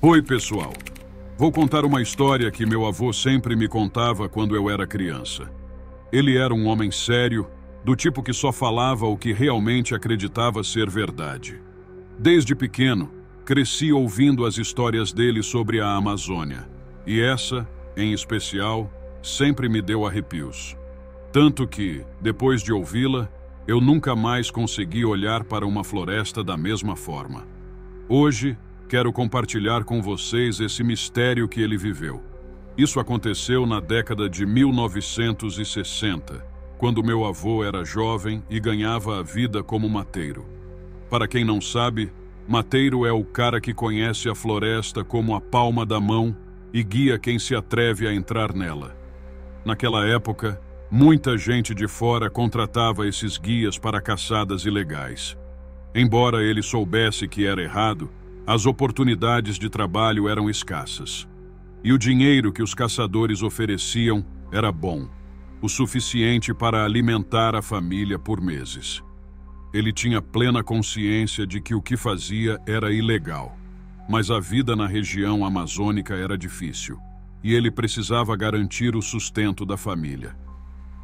Oi, pessoal. Vou contar uma história que meu avô sempre me contava quando eu era criança. Ele era um homem sério, do tipo que só falava o que realmente acreditava ser verdade. Desde pequeno, cresci ouvindo as histórias dele sobre a Amazônia, e essa, em especial, sempre me deu arrepios. Tanto que, depois de ouvi-la, eu nunca mais consegui olhar para uma floresta da mesma forma. Hoje, quero compartilhar com vocês esse mistério que ele viveu. Isso aconteceu na década de 1960, quando meu avô era jovem e ganhava a vida como mateiro. Para quem não sabe, mateiro é o cara que conhece a floresta como a palma da mão e guia quem se atreve a entrar nela. Naquela época, muita gente de fora contratava esses guias para caçadas ilegais. Embora ele soubesse que era errado, as oportunidades de trabalho eram escassas. E o dinheiro que os caçadores ofereciam era bom, o suficiente para alimentar a família por meses. Ele tinha plena consciência de que o que fazia era ilegal, mas a vida na região amazônica era difícil, e ele precisava garantir o sustento da família.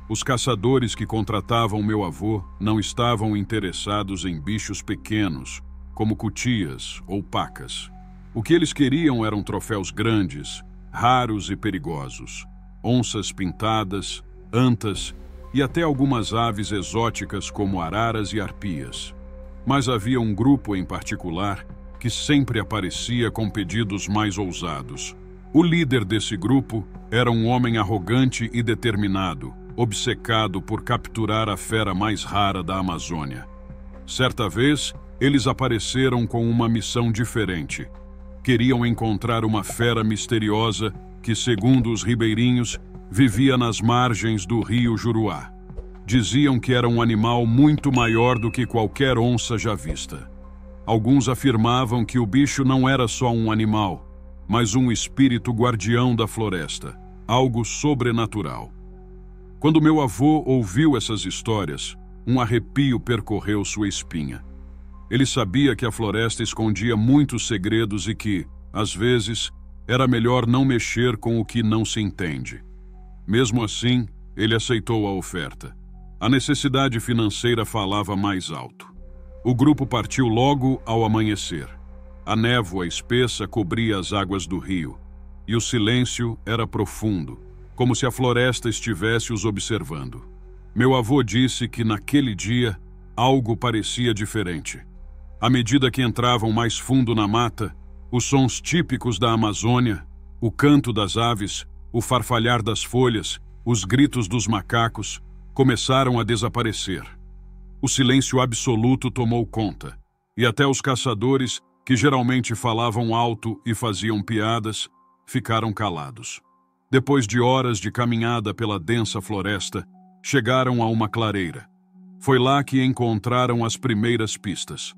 Os caçadores que contratavam meu avô não estavam interessados em bichos pequenos, como cutias ou pacas. O que eles queriam eram troféus grandes, raros e perigosos, onças pintadas, antas e até algumas aves exóticas como araras e arpias. Mas havia um grupo em particular que sempre aparecia com pedidos mais ousados. O líder desse grupo era um homem arrogante e determinado, obcecado por capturar a fera mais rara da Amazônia. Certa vez, eles apareceram com uma missão diferente. Queriam encontrar uma fera misteriosa que, segundo os ribeirinhos, vivia nas margens do rio Juruá. Diziam que era um animal muito maior do que qualquer onça já vista. Alguns afirmavam que o bicho não era só um animal, mas um espírito guardião da floresta, algo sobrenatural. Quando meu avô ouviu essas histórias, um arrepio percorreu sua espinha. Ele sabia que a floresta escondia muitos segredos e que, às vezes, era melhor não mexer com o que não se entende. Mesmo assim, ele aceitou a oferta. A necessidade financeira falava mais alto. O grupo partiu logo ao amanhecer. A névoa espessa cobria as águas do rio, e o silêncio era profundo, como se a floresta estivesse os observando. Meu avô disse que naquele dia algo parecia diferente. À medida que entravam mais fundo na mata, os sons típicos da Amazônia, o canto das aves, o farfalhar das folhas, os gritos dos macacos, começaram a desaparecer. O silêncio absoluto tomou conta, e até os caçadores, que geralmente falavam alto e faziam piadas, ficaram calados. Depois de horas de caminhada pela densa floresta, chegaram a uma clareira. Foi lá que encontraram as primeiras pistas.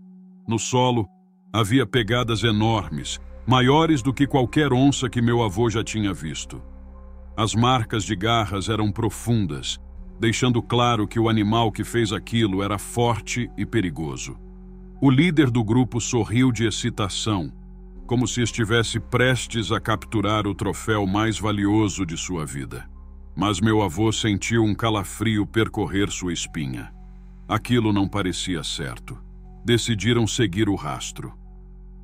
No solo, havia pegadas enormes, maiores do que qualquer onça que meu avô já tinha visto. As marcas de garras eram profundas, deixando claro que o animal que fez aquilo era forte e perigoso. O líder do grupo sorriu de excitação, como se estivesse prestes a capturar o troféu mais valioso de sua vida. Mas meu avô sentiu um calafrio percorrer sua espinha. Aquilo não parecia certo. Decidiram seguir o rastro.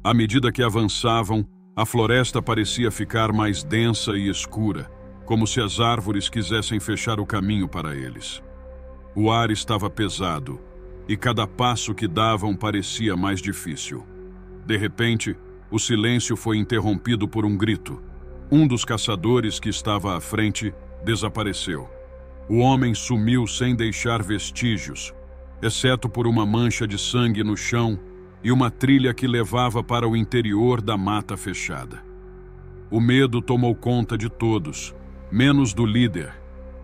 À medida que avançavam, a floresta parecia ficar mais densa e escura, como se as árvores quisessem fechar o caminho para eles. O ar estava pesado, e cada passo que davam parecia mais difícil. De repente, o silêncio foi interrompido por um grito. Um dos caçadores que estava à frente desapareceu. O homem sumiu sem deixar vestígios, exceto por uma mancha de sangue no chão e uma trilha que levava para o interior da mata fechada. O medo tomou conta de todos, menos do líder,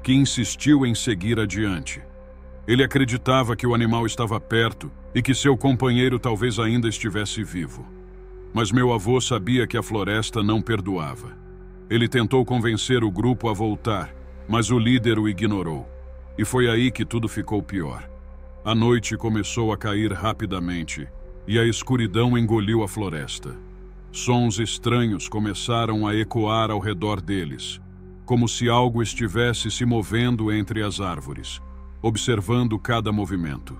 que insistiu em seguir adiante. Ele acreditava que o animal estava perto e que seu companheiro talvez ainda estivesse vivo. Mas meu avô sabia que a floresta não perdoava. Ele tentou convencer o grupo a voltar, mas o líder o ignorou. E foi aí que tudo ficou pior. A noite começou a cair rapidamente e a escuridão engoliu a floresta. Sons estranhos começaram a ecoar ao redor deles, como se algo estivesse se movendo entre as árvores, observando cada movimento.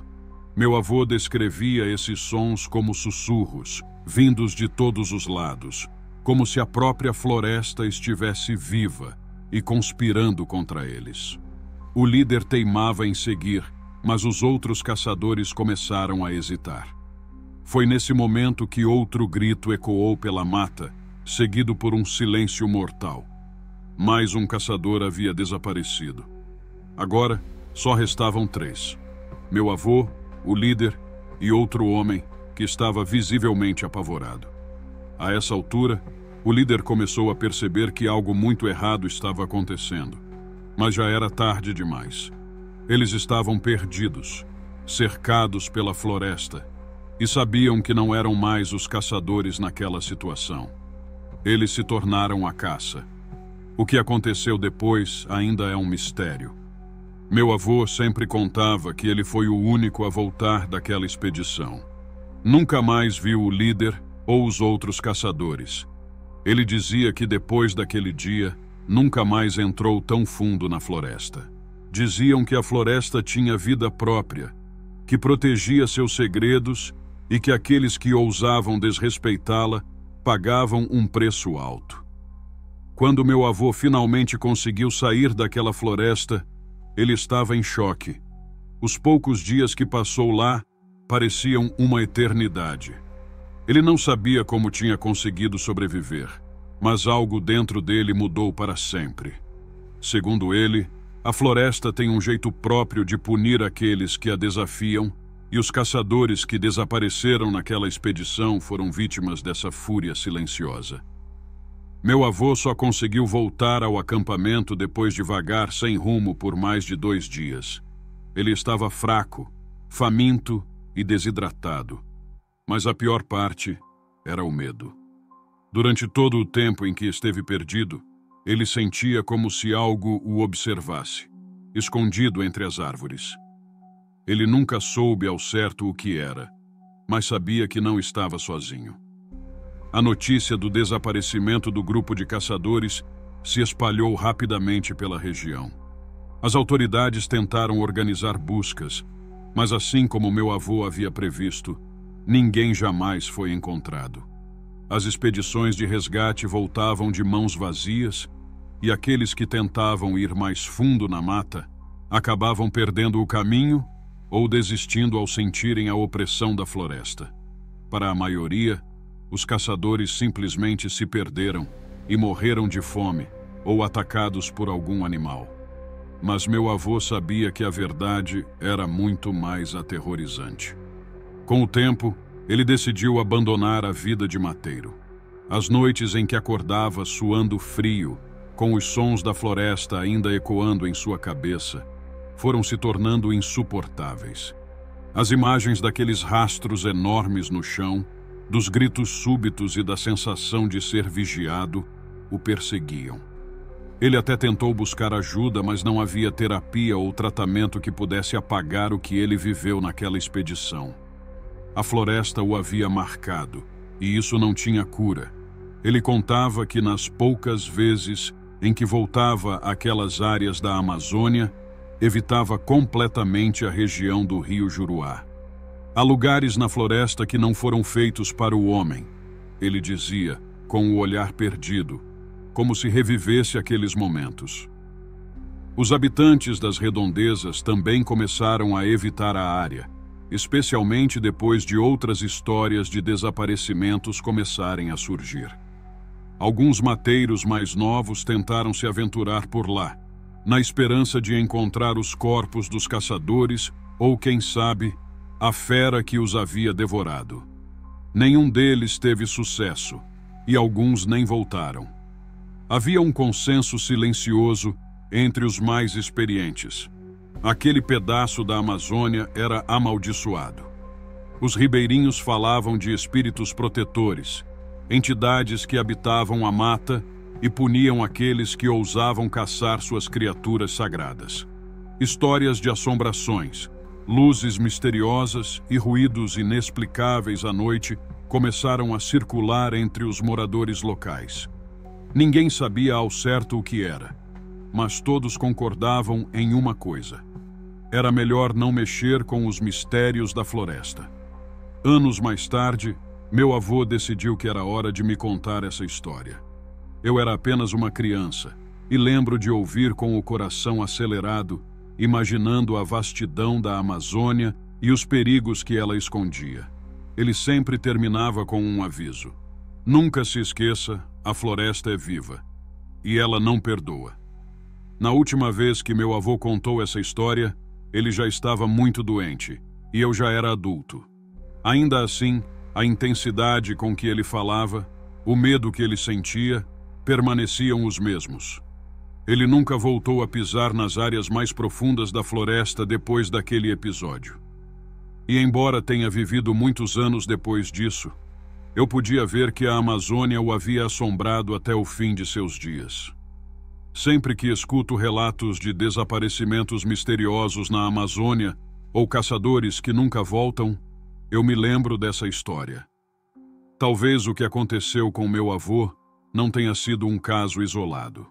Meu avô descrevia esses sons como sussurros, vindos de todos os lados, como se a própria floresta estivesse viva e conspirando contra eles. O líder teimava em seguir, mas os outros caçadores começaram a hesitar. Foi nesse momento que outro grito ecoou pela mata, seguido por um silêncio mortal. Mais um caçador havia desaparecido. Agora, só restavam 3. Meu avô, o líder e outro homem que estava visivelmente apavorado. A essa altura, o líder começou a perceber que algo muito errado estava acontecendo, mas já era tarde demais. Eles estavam perdidos, cercados pela floresta, e sabiam que não eram mais os caçadores naquela situação. Eles se tornaram a caça. O que aconteceu depois ainda é um mistério. Meu avô sempre contava que ele foi o único a voltar daquela expedição. Nunca mais viu o líder ou os outros caçadores. Ele dizia que depois daquele dia, nunca mais entrou tão fundo na floresta. Diziam que a floresta tinha vida própria, que protegia seus segredos e que aqueles que ousavam desrespeitá-la pagavam um preço alto. Quando meu avô finalmente conseguiu sair daquela floresta, ele estava em choque. Os poucos dias que passou lá pareciam uma eternidade. Ele não sabia como tinha conseguido sobreviver, mas algo dentro dele mudou para sempre. Segundo ele, a floresta tem um jeito próprio de punir aqueles que a desafiam, e os caçadores que desapareceram naquela expedição foram vítimas dessa fúria silenciosa. Meu avô só conseguiu voltar ao acampamento depois de vagar sem rumo por mais de 2 dias. Ele estava fraco, faminto e desidratado, mas a pior parte era o medo. Durante todo o tempo em que esteve perdido, ele sentia como se algo o observasse, escondido entre as árvores. Ele nunca soube ao certo o que era, mas sabia que não estava sozinho. A notícia do desaparecimento do grupo de caçadores se espalhou rapidamente pela região. As autoridades tentaram organizar buscas, mas assim como meu avô havia previsto, ninguém jamais foi encontrado. As expedições de resgate voltavam de mãos vazias e aqueles que tentavam ir mais fundo na mata acabavam perdendo o caminho ou desistindo ao sentirem a opressão da floresta. Para a maioria, os caçadores simplesmente se perderam e morreram de fome ou atacados por algum animal. Mas meu avô sabia que a verdade era muito mais aterrorizante. Com o tempo, ele decidiu abandonar a vida de mateiro. As noites em que acordava suando frio, com os sons da floresta ainda ecoando em sua cabeça, foram se tornando insuportáveis. As imagens daqueles rastros enormes no chão, dos gritos súbitos e da sensação de ser vigiado, o perseguiam. Ele até tentou buscar ajuda, mas não havia terapia ou tratamento que pudesse apagar o que ele viveu naquela expedição. A floresta o havia marcado, e isso não tinha cura. Ele contava que nas poucas vezes em que voltava àquelas áreas da Amazônia, evitava completamente a região do rio Juruá. Há lugares na floresta que não foram feitos para o homem, ele dizia, com o olhar perdido, como se revivesse aqueles momentos. Os habitantes das redondezas também começaram a evitar a área, especialmente depois de outras histórias de desaparecimentos começarem a surgir. Alguns mateiros mais novos tentaram se aventurar por lá, na esperança de encontrar os corpos dos caçadores ou, quem sabe, a fera que os havia devorado. Nenhum deles teve sucesso, e alguns nem voltaram. Havia um consenso silencioso entre os mais experientes. Aquele pedaço da Amazônia era amaldiçoado. Os ribeirinhos falavam de espíritos protetores, entidades que habitavam a mata e puniam aqueles que ousavam caçar suas criaturas sagradas. Histórias de assombrações, luzes misteriosas e ruídos inexplicáveis à noite começaram a circular entre os moradores locais. Ninguém sabia ao certo o que era, mas todos concordavam em uma coisa: era melhor não mexer com os mistérios da floresta. Anos mais tarde, meu avô decidiu que era hora de me contar essa história. Eu era apenas uma criança e lembro de ouvir com o coração acelerado, imaginando a vastidão da Amazônia e os perigos que ela escondia. Ele sempre terminava com um aviso: nunca se esqueça, a floresta é viva e ela não perdoa. Na última vez que meu avô contou essa história, ele já estava muito doente e eu já era adulto. Ainda assim, a intensidade com que ele falava, o medo que ele sentia, permaneciam os mesmos. Ele nunca voltou a pisar nas áreas mais profundas da floresta depois daquele episódio. E embora tenha vivido muitos anos depois disso, eu podia ver que a Amazônia o havia assombrado até o fim de seus dias. Sempre que escuto relatos de desaparecimentos misteriosos na Amazônia ou caçadores que nunca voltam, eu me lembro dessa história. Talvez o que aconteceu com meu avô não tenha sido um caso isolado.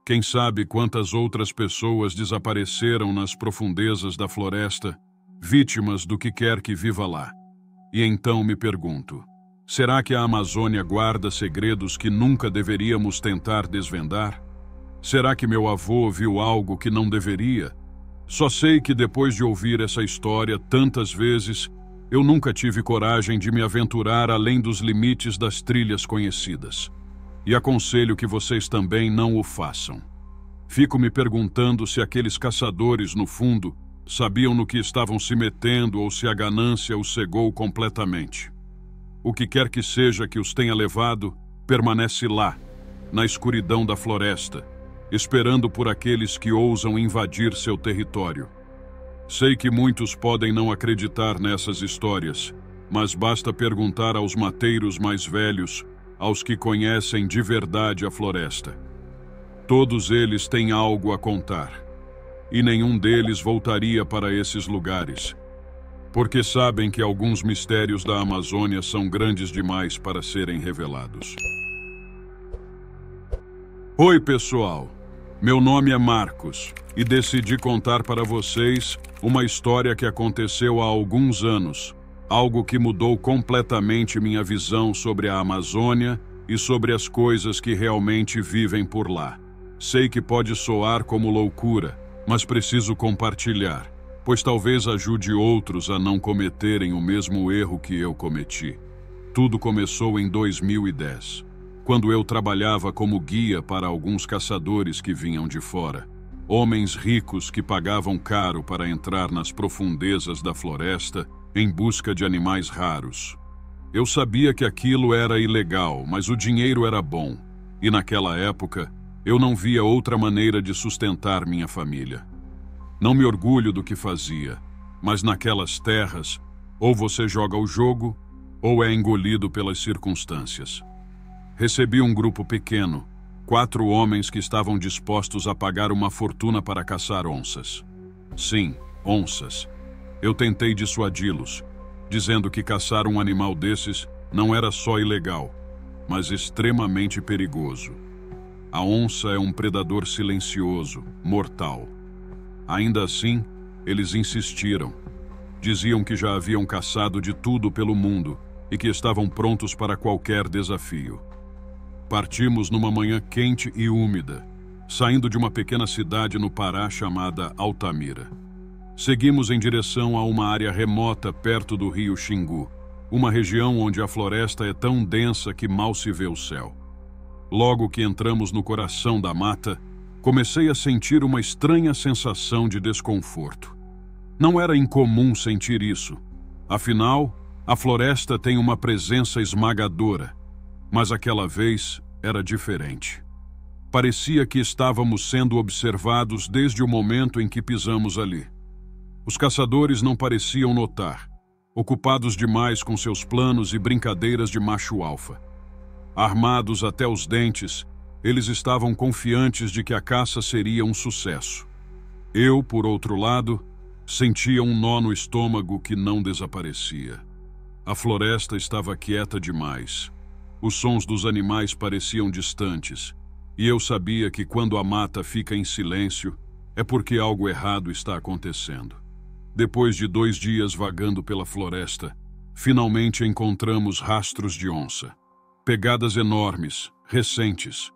Quem sabe quantas outras pessoas desapareceram nas profundezas da floresta, vítimas do que quer que viva lá. E então me pergunto: será que a Amazônia guarda segredos que nunca deveríamos tentar desvendar? Será que meu avô viu algo que não deveria? Só sei que depois de ouvir essa história tantas vezes, eu nunca tive coragem de me aventurar além dos limites das trilhas conhecidas. E aconselho que vocês também não o façam. Fico me perguntando se aqueles caçadores, no fundo, sabiam no que estavam se metendo ou se a ganância os cegou completamente. O que quer que seja que os tenha levado, permanece lá, na escuridão da floresta, esperando por aqueles que ousam invadir seu território. Sei que muitos podem não acreditar nessas histórias, mas basta perguntar aos mateiros mais velhos, aos que conhecem de verdade a floresta. Todos eles têm algo a contar, e nenhum deles voltaria para esses lugares, porque sabem que alguns mistérios da Amazônia são grandes demais para serem revelados. Oi, pessoal! Meu nome é Marcos e decidi contar para vocês uma história que aconteceu há alguns anos, algo que mudou completamente minha visão sobre a Amazônia e sobre as coisas que realmente vivem por lá. Sei que pode soar como loucura, mas preciso compartilhar, pois talvez ajude outros a não cometerem o mesmo erro que eu cometi. Tudo começou em 2010. Quando eu trabalhava como guia para alguns caçadores que vinham de fora, homens ricos que pagavam caro para entrar nas profundezas da floresta em busca de animais raros. Eu sabia que aquilo era ilegal, mas o dinheiro era bom, e naquela época eu não via outra maneira de sustentar minha família. Não me orgulho do que fazia, mas naquelas terras, ou você joga o jogo, ou é engolido pelas circunstâncias. Recebi um grupo pequeno, 4 homens que estavam dispostos a pagar uma fortuna para caçar onças. Sim, onças. Eu tentei dissuadi-los, dizendo que caçar um animal desses não era só ilegal, mas extremamente perigoso. A onça é um predador silencioso, mortal. Ainda assim, eles insistiram. Diziam que já haviam caçado de tudo pelo mundo e que estavam prontos para qualquer desafio. Partimos numa manhã quente e úmida, saindo de uma pequena cidade no Pará chamada Altamira. Seguimos em direção a uma área remota perto do rio Xingu, uma região onde a floresta é tão densa que mal se vê o céu. Logo que entramos no coração da mata, comecei a sentir uma estranha sensação de desconforto. Não era incomum sentir isso. Afinal, a floresta tem uma presença esmagadora, mas aquela vez era diferente. Parecia que estávamos sendo observados desde o momento em que pisamos ali. Os caçadores não pareciam notar, ocupados demais com seus planos e brincadeiras de macho alfa. Armados até os dentes, eles estavam confiantes de que a caça seria um sucesso. Eu, por outro lado, sentia um nó no estômago que não desaparecia. A floresta estava quieta demais. Os sons dos animais pareciam distantes, e eu sabia que quando a mata fica em silêncio, é porque algo errado está acontecendo. Depois de 2 dias vagando pela floresta, finalmente encontramos rastros de onça. Pegadas enormes, recentes.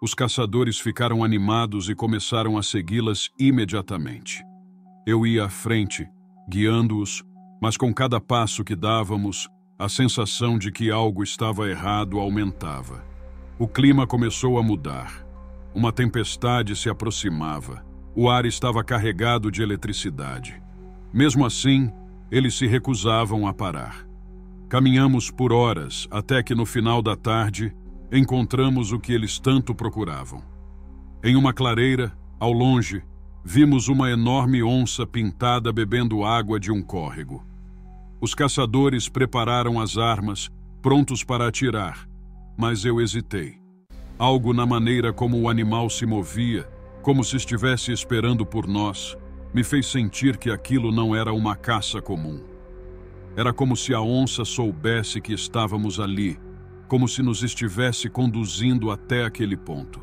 Os caçadores ficaram animados e começaram a segui-las imediatamente. Eu ia à frente, guiando-os, mas com cada passo que dávamos, a sensação de que algo estava errado aumentava. O clima começou a mudar. Uma tempestade se aproximava. O ar estava carregado de eletricidade. Mesmo assim, eles se recusavam a parar. Caminhamos por horas até que no final da tarde encontramos o que eles tanto procuravam. Em uma clareira, ao longe, vimos uma enorme onça pintada bebendo água de um córrego. Os caçadores prepararam as armas, prontos para atirar, mas eu hesitei. Algo na maneira como o animal se movia, como se estivesse esperando por nós, me fez sentir que aquilo não era uma caça comum. Era como se a onça soubesse que estávamos ali, como se nos estivesse conduzindo até aquele ponto.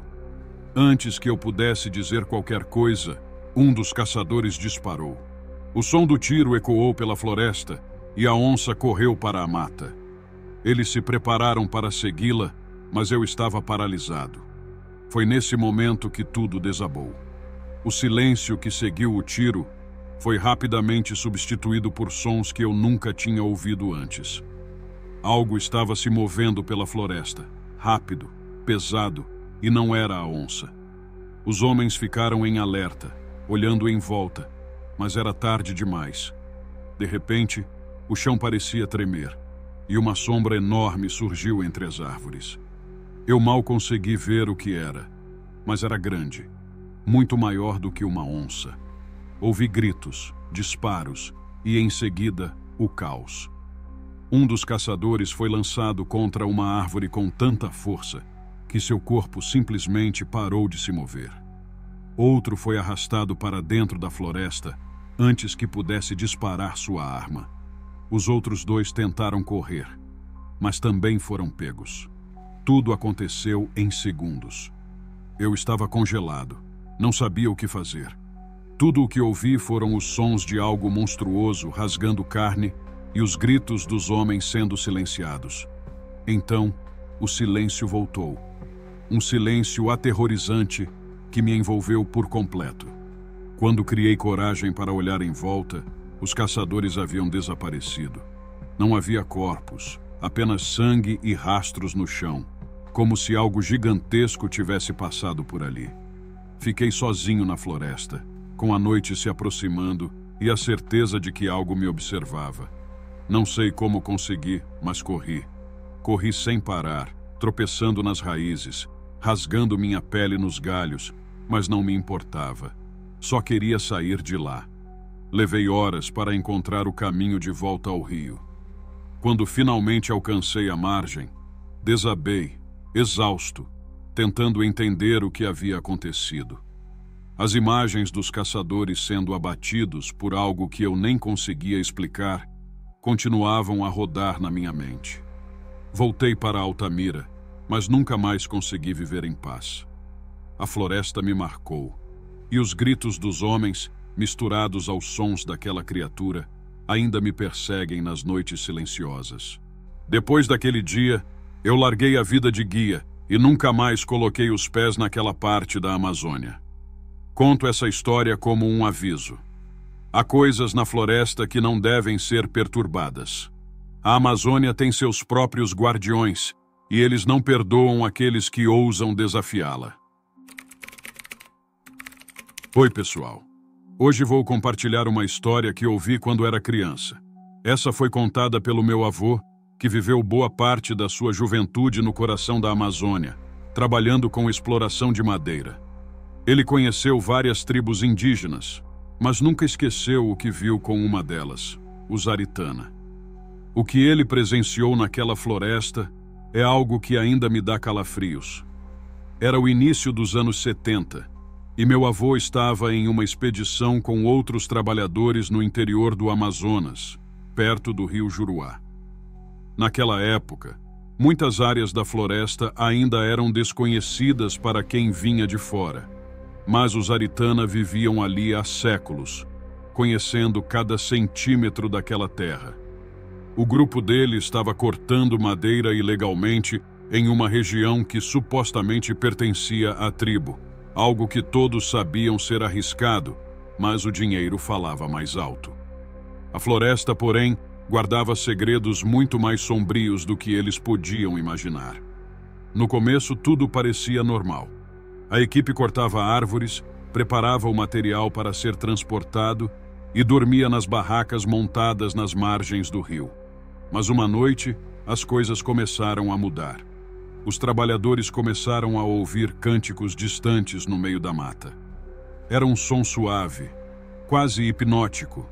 Antes que eu pudesse dizer qualquer coisa, um dos caçadores disparou. O som do tiro ecoou pela floresta e a onça correu para a mata. Eles se prepararam para segui-la, mas eu estava paralisado. Foi nesse momento que tudo desabou. O silêncio que seguiu o tiro foi rapidamente substituído por sons que eu nunca tinha ouvido antes. Algo estava se movendo pela floresta, rápido, pesado, e não era a onça. Os homens ficaram em alerta, olhando em volta, mas era tarde demais. De repente, o chão parecia tremer, e uma sombra enorme surgiu entre as árvores. Eu mal consegui ver o que era, mas era grande, muito maior do que uma onça. Ouvi gritos, disparos e, em seguida, o caos. Um dos caçadores foi lançado contra uma árvore com tanta força que seu corpo simplesmente parou de se mover. Outro foi arrastado para dentro da floresta antes que pudesse disparar sua arma. Os outros 2 tentaram correr, mas também foram pegos. Tudo aconteceu em segundos. Eu estava congelado, não sabia o que fazer. Tudo o que ouvi foram os sons de algo monstruoso rasgando carne e os gritos dos homens sendo silenciados. Então, o silêncio voltou. Um silêncio aterrorizante que me envolveu por completo. Quando criei coragem para olhar em volta, os caçadores haviam desaparecido. Não havia corpos, apenas sangue e rastros no chão, como se algo gigantesco tivesse passado por ali. Fiquei sozinho na floresta, com a noite se aproximando e a certeza de que algo me observava. Não sei como consegui, mas corri. Corri sem parar, tropeçando nas raízes, rasgando minha pele nos galhos, mas não me importava. Só queria sair de lá. Levei horas para encontrar o caminho de volta ao rio. Quando finalmente alcancei a margem, desabei, exausto, tentando entender o que havia acontecido. As imagens dos caçadores sendo abatidos por algo que eu nem conseguia explicar continuavam a rodar na minha mente. Voltei para Altamira, mas nunca mais consegui viver em paz. A floresta me marcou, e os gritos dos homens, misturados aos sons daquela criatura, ainda me perseguem nas noites silenciosas. Depois daquele dia, eu larguei a vida de guia e nunca mais coloquei os pés naquela parte da Amazônia. Conto essa história como um aviso. Há coisas na floresta que não devem ser perturbadas. A Amazônia tem seus próprios guardiões, e eles não perdoam aqueles que ousam desafiá-la. Oi, pessoal. Hoje vou compartilhar uma história que ouvi quando era criança. Essa foi contada pelo meu avô, que viveu boa parte da sua juventude no coração da Amazônia, trabalhando com exploração de madeira. Ele conheceu várias tribos indígenas, mas nunca esqueceu o que viu com uma delas, os Aritana. O que ele presenciou naquela floresta é algo que ainda me dá calafrios. Era o início dos anos 70, e meu avô estava em uma expedição com outros trabalhadores no interior do Amazonas, perto do rio Juruá. Naquela época, muitas áreas da floresta ainda eram desconhecidas para quem vinha de fora, mas os Aritana viviam ali há séculos, conhecendo cada centímetro daquela terra. O grupo dele estava cortando madeira ilegalmente em uma região que supostamente pertencia à tribo, algo que todos sabiam ser arriscado, mas o dinheiro falava mais alto. A floresta, porém, guardava segredos muito mais sombrios do que eles podiam imaginar. No começo, tudo parecia normal. A equipe cortava árvores, preparava o material para ser transportado e dormia nas barracas montadas nas margens do rio. Mas uma noite, as coisas começaram a mudar. Os trabalhadores começaram a ouvir cânticos distantes no meio da mata. Era um som suave, quase hipnótico,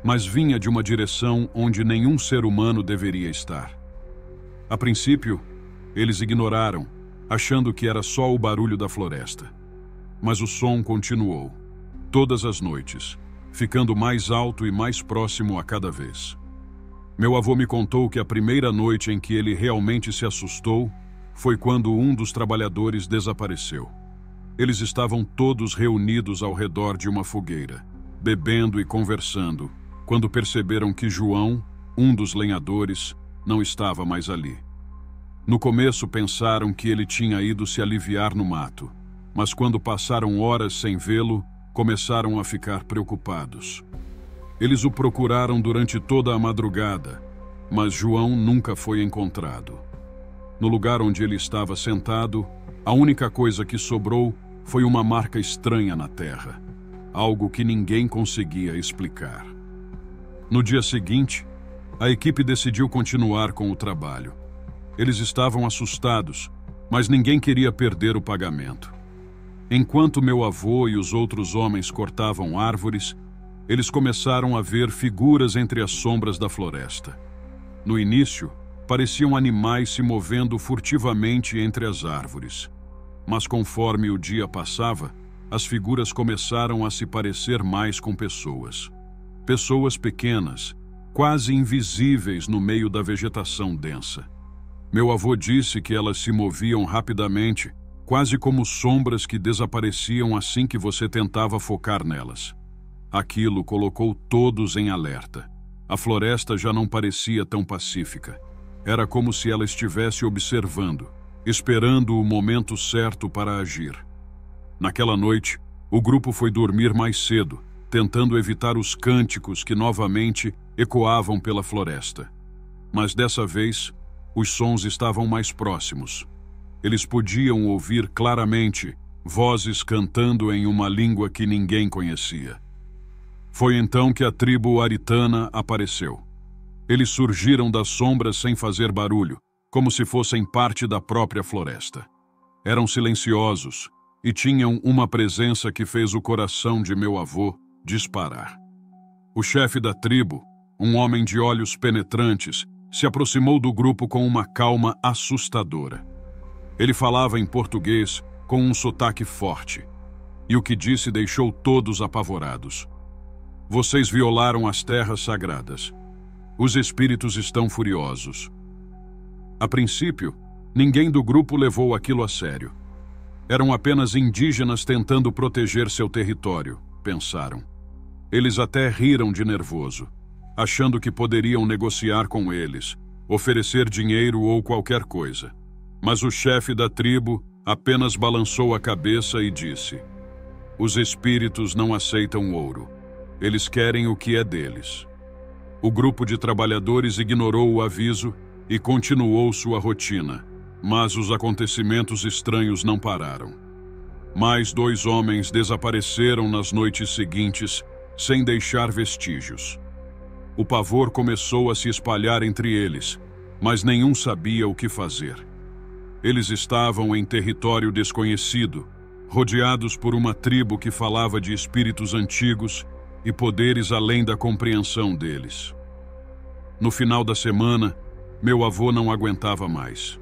mas vinha de uma direção onde nenhum ser humano deveria estar. A princípio, eles ignoraram, achando que era só o barulho da floresta. Mas o som continuou, todas as noites, ficando mais alto e mais próximo a cada vez. Meu avô me contou que a primeira noite em que ele realmente se assustou foi quando um dos trabalhadores desapareceu. Eles estavam todos reunidos ao redor de uma fogueira, bebendo e conversando, quando perceberam que João, um dos lenhadores, não estava mais ali. No começo pensaram que ele tinha ido se aliviar no mato, mas quando passaram horas sem vê-lo, começaram a ficar preocupados. Eles o procuraram durante toda a madrugada, mas João nunca foi encontrado. No lugar onde ele estava sentado, a única coisa que sobrou foi uma marca estranha na terra, algo que ninguém conseguia explicar. No dia seguinte, a equipe decidiu continuar com o trabalho. Eles estavam assustados, mas ninguém queria perder o pagamento. Enquanto meu avô e os outros homens cortavam árvores, eles começaram a ver figuras entre as sombras da floresta. No início, pareciam animais se movendo furtivamente entre as árvores. Mas conforme o dia passava, as figuras começaram a se parecer mais com pessoas. Pessoas pequenas, quase invisíveis no meio da vegetação densa. Meu avô disse que elas se moviam rapidamente, quase como sombras que desapareciam assim que você tentava focar nelas. Aquilo colocou todos em alerta. A floresta já não parecia tão pacífica. Era como se ela estivesse observando, esperando o momento certo para agir. Naquela noite, o grupo foi dormir mais cedo, tentando evitar os cânticos que novamente ecoavam pela floresta. Mas dessa vez, os sons estavam mais próximos. Eles podiam ouvir claramente vozes cantando em uma língua que ninguém conhecia. Foi então que a tribo Aritana apareceu. Eles surgiram das sombras sem fazer barulho, como se fossem parte da própria floresta. Eram silenciosos e tinham uma presença que fez o coração de meu avô disparar. O chefe da tribo, um homem de olhos penetrantes, se aproximou do grupo com uma calma assustadora. Ele falava em português com um sotaque forte, e o que disse deixou todos apavorados. Vocês violaram as terras sagradas. Os espíritos estão furiosos. A princípio, ninguém do grupo levou aquilo a sério. Eram apenas indígenas tentando proteger seu território, pensaram. Eles até riram de nervoso, achando que poderiam negociar com eles, oferecer dinheiro ou qualquer coisa. Mas o chefe da tribo apenas balançou a cabeça e disse: os espíritos não aceitam ouro. Eles querem o que é deles. O grupo de trabalhadores ignorou o aviso e continuou sua rotina, mas os acontecimentos estranhos não pararam. Mais 2 homens desapareceram nas noites seguintes, sem deixar vestígios. O pavor começou a se espalhar entre eles, mas nenhum sabia o que fazer. Eles estavam em território desconhecido, rodeados por uma tribo que falava de espíritos antigos e poderes além da compreensão deles. No final da semana, meu avô não aguentava mais.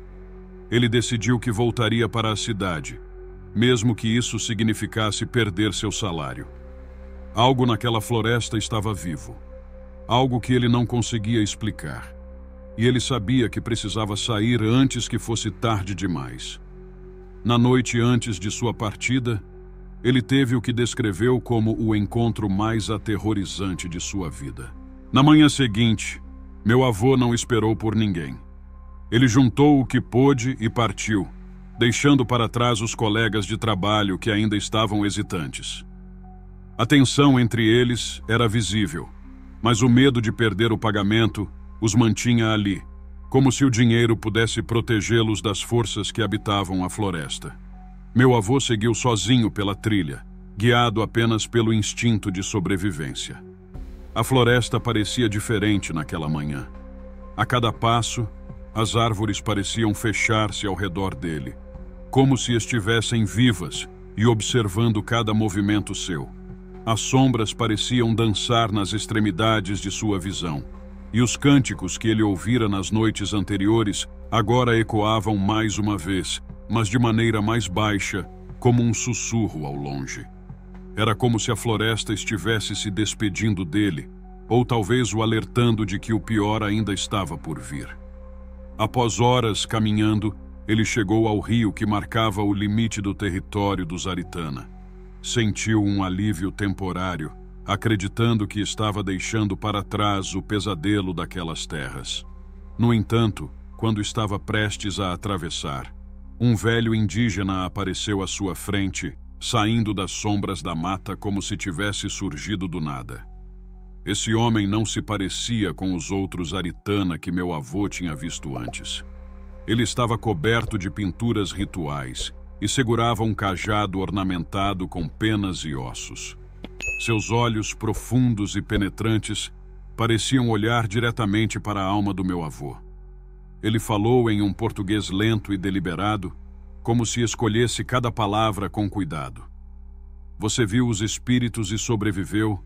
Ele decidiu que voltaria para a cidade, mesmo que isso significasse perder seu salário. Algo naquela floresta estava vivo, algo que ele não conseguia explicar. e ele sabia que precisava sair antes que fosse tarde demais. Na noite antes de sua partida, ele teve o que descreveu como o encontro mais aterrorizante de sua vida. Na manhã seguinte, meu avô não esperou por ninguém. Ele juntou o que pôde e partiu, deixando para trás os colegas de trabalho que ainda estavam hesitantes. A tensão entre eles era visível, mas o medo de perder o pagamento os mantinha ali, como se o dinheiro pudesse protegê-los das forças que habitavam a floresta. Meu avô seguiu sozinho pela trilha, guiado apenas pelo instinto de sobrevivência. A floresta parecia diferente naquela manhã. A cada passo, as árvores pareciam fechar-se ao redor dele, como se estivessem vivas e observando cada movimento seu. As sombras pareciam dançar nas extremidades de sua visão, e os cânticos que ele ouvira nas noites anteriores agora ecoavam mais uma vez, mas de maneira mais baixa, como um sussurro ao longe. Era como se a floresta estivesse se despedindo dele, ou talvez o alertando de que o pior ainda estava por vir. Após horas caminhando, ele chegou ao rio que marcava o limite do território dos Aritana. Sentiu um alívio temporário, acreditando que estava deixando para trás o pesadelo daquelas terras. No entanto, quando estava prestes a atravessar, um velho indígena apareceu à sua frente, saindo das sombras da mata como se tivesse surgido do nada. Esse homem não se parecia com os outros Aritana que meu avô tinha visto antes. Ele estava coberto de pinturas rituais e segurava um cajado ornamentado com penas e ossos. Seus olhos profundos e penetrantes pareciam olhar diretamente para a alma do meu avô. Ele falou em um português lento e deliberado, como se escolhesse cada palavra com cuidado. Você viu os espíritos e sobreviveu,